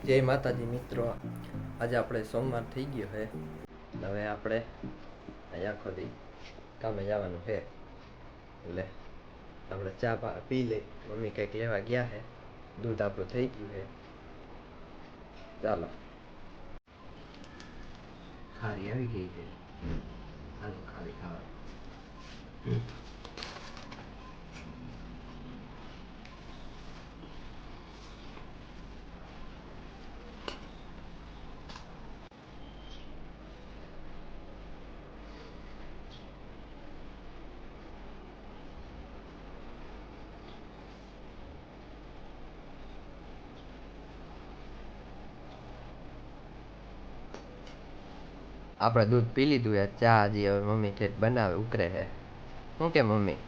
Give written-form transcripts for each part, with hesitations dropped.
જય માતાજી મિત્રો, આજે આપણે સોમવાર થઈ ગયો છે. હવે આપણે આખો દી કામે જવાનું છે, એટલે આપણે ચા પી લઈ. મમ્મી કંઈક લેવા ગયા છે, દૂધ આપણું થઈ ગયું છે. ચાલો, ખારી આવી ગઈ છે. હાલો ખારી ખાવા. આપણે દૂધ પી લીધું, યાર. ચા હજી હવે મમ્મી ઠેઠ બનાવે, ઉકરે છે. શું કે મમ્મી?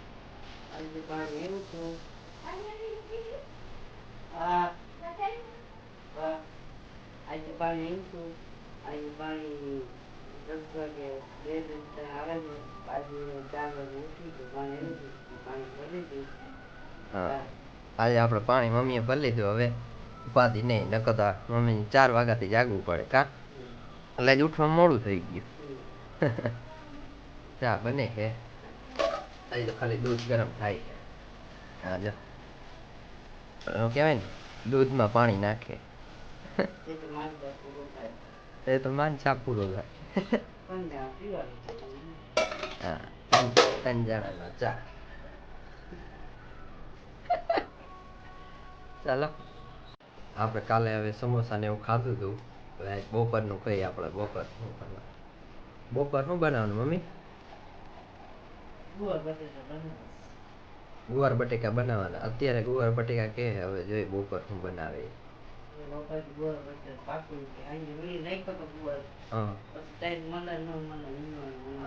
આજે આપણે પાણી મમ્મીએ ભરી લીધું. હવે ઉપાધિ નહીં, નકર તો મમ્મી 4 વાગ્યાથી જાગવું પડે. કા એટલે જ ઉઠવા મોડું થઈ ગયું. ચા બને છે, હજી તો ખાલી દૂધ ગરમ થાય છે. હા જો કહેવાય ને, દૂધમાં પાણી નાખે એ તો માન ચા પૂરો થાય. હા, 3 જણાનો ચા. ચાલો, આપણે કાલે હવે સમોસા ને એવું ખાધું હતું. હવે બપોરનું કહીએ. આપણે બપોર શું બનાવવાનું મમ્મી? ગુવાર બટેકા બનાવવાના. અત્યારે ગુવાર બટેકા કે હવે જોઈએ બપોર શું બનાવે.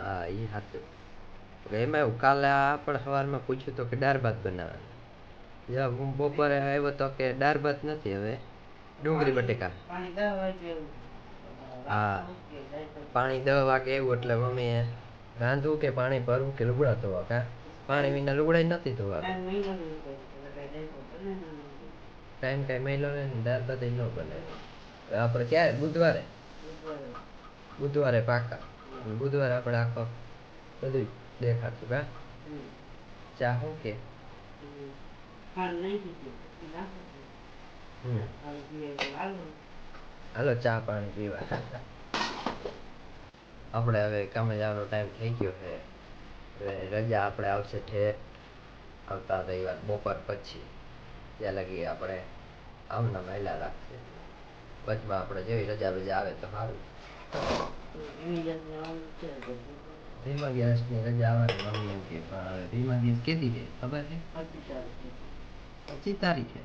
હા, એ સાચું. એમાં એવું, કાલે આપણે સવારમાં પૂછ્યું તો કે દાળ ભાત બનાવવાના. હું બપોરે આવ્યો તો કે દાળ ભાત નથી, હવે ડુંગળી બટેકા. હા, પાણી 10 વાગે એવું, એટલે મમ્મી રાંધવું કે પાણી ભરવું કે લુગડા ધોવા? કા પાણી વિના લુગડા નથી ધોવા. ટાઈમ કઈ મહિલો ને દાળ ભાત ન બને. આપણે ક્યારે? બુધવારે પાકા. બુધવારે આપણે આખો બધું દેખાડશું. કા ચા શું કે? હાલો ચા પાણી પીવા. આપણે હવે કામે જવાનો ટાઈમ થઈ ગયો છે. હવે રજા આપણે આવશે આવતા રવિવાર બપોર પછી. ત્યાં લગી આપણે આમના મહિલા રાખશે. વચમાં આપણે જેવી રજા આવે તો સારું. ધીમા ગેસની રજા આવવાની મમ્મી એમ કે, પણ હવે ધીમા ગેસ કેદી છે ખબર છે? 25 તારીખે.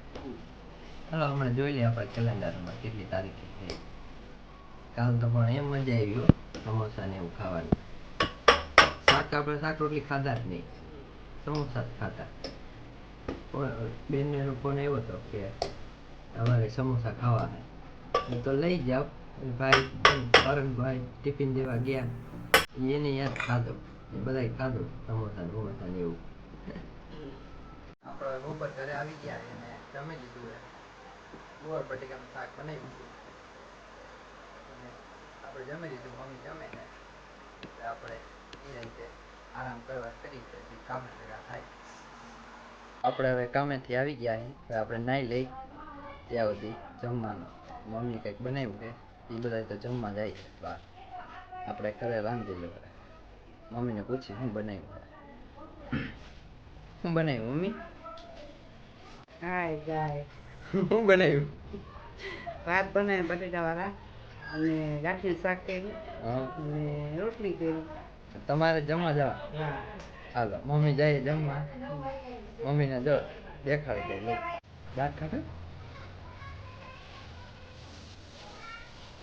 ચાલો હમણાં જોઈ લઈએ આપણે કેલેન્ડરમાં કેટલી તારીખે છે. કાલ તો પણ એમ મજા આવી સમોસા ને એવું ખાવાની. આપણે શાક રોટલી ખાધા જ નહીં, સમોસા જ ખાધા. બેનનો ફોન આવ્યો હતો કે અમારે સમોસા ખાવા છે. તો લઈ જાઓ. ભાઈ ટિફિન દેવા ગયા, એને યાદ ખાધો. બધાય ખાધું સમોસા બોમોસા ને એવું. આપણે બપોર ઘરે આવી ગયા અને જમી લીધું. ગુવાર બટેકાનું શાક બનાવ્યું હતું. આપણે જમી લીધું. મમ્મી જમે છે. આપણે એ રીતે આરામ કરવા કરી કામે ભેગા થાય. આપણે હવે કામેથી આવી ગયા. આપણે નાઈ લઈ ત્યાં સુધી જમવાનું મમ્મી કંઈક બનાવ્યું છે. એ બધા તો જમવા જાય છે બહાર. આપણે ઘરે રાંધેલું. મમ્મીને પૂછી શું બનાવ્યું. શું બનાવ્યું મમ્મી? શું બનાવ્યું? ભાત બનાવ્યા બટેટા વાળા અને ગાંઠિયું શાક કર્યું અને રોટલી કરી. તમારે જમવા જવા? હાલો મમ્મી જાય જમવા. મમ્મીને જો દેખાડી દે. દાંત કાઢે.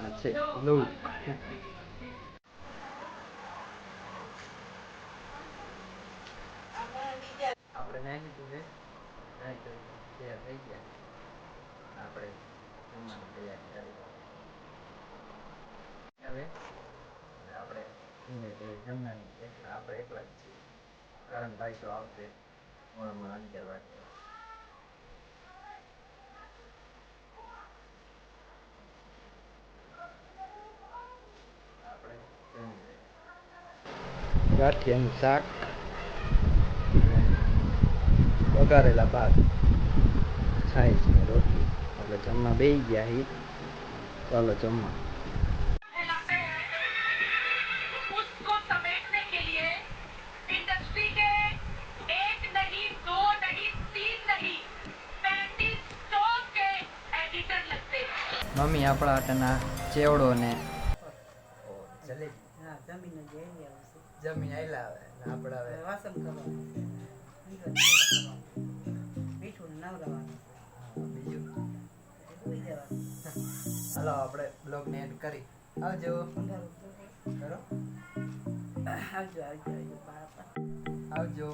આ છે લોટ. આપણે નાઈ લીધું છે. નાઈ ધોઈને તૈયાર થઈ ગયા. આપણે જમવાની તૈયારી કરી. હવે આપણે જમવાની આપણે એકલા જ છીએ. કરણભાઈ તો આવશે મોડા મોડા 11 વાગે. ગાંઠિયાનું શાક, વઘારેલા ભાત, છાશ ને રોટલી. આપણે જમવા બેસી ગયા છીએ. ચાલો જમવા. उसको समेटने के लिए इंडस्ट्री के एक नहीं दो नहीं तीन नहीं 3500 के एडिटर लगते हैं. મમ્મી આપણા હાટના ચેવડો ને હા જમીને જઈ આવશે જમીન આયલા આવે આપણે હવે વાસણ કરવાનું મીઠું નવડાવવાનું બીજું સુઈ જવાનું હાલો આપણે બ્લોગ ને એન્ડ કરી આવજો કરો આવજો આવજો આવજો બાપા આવજો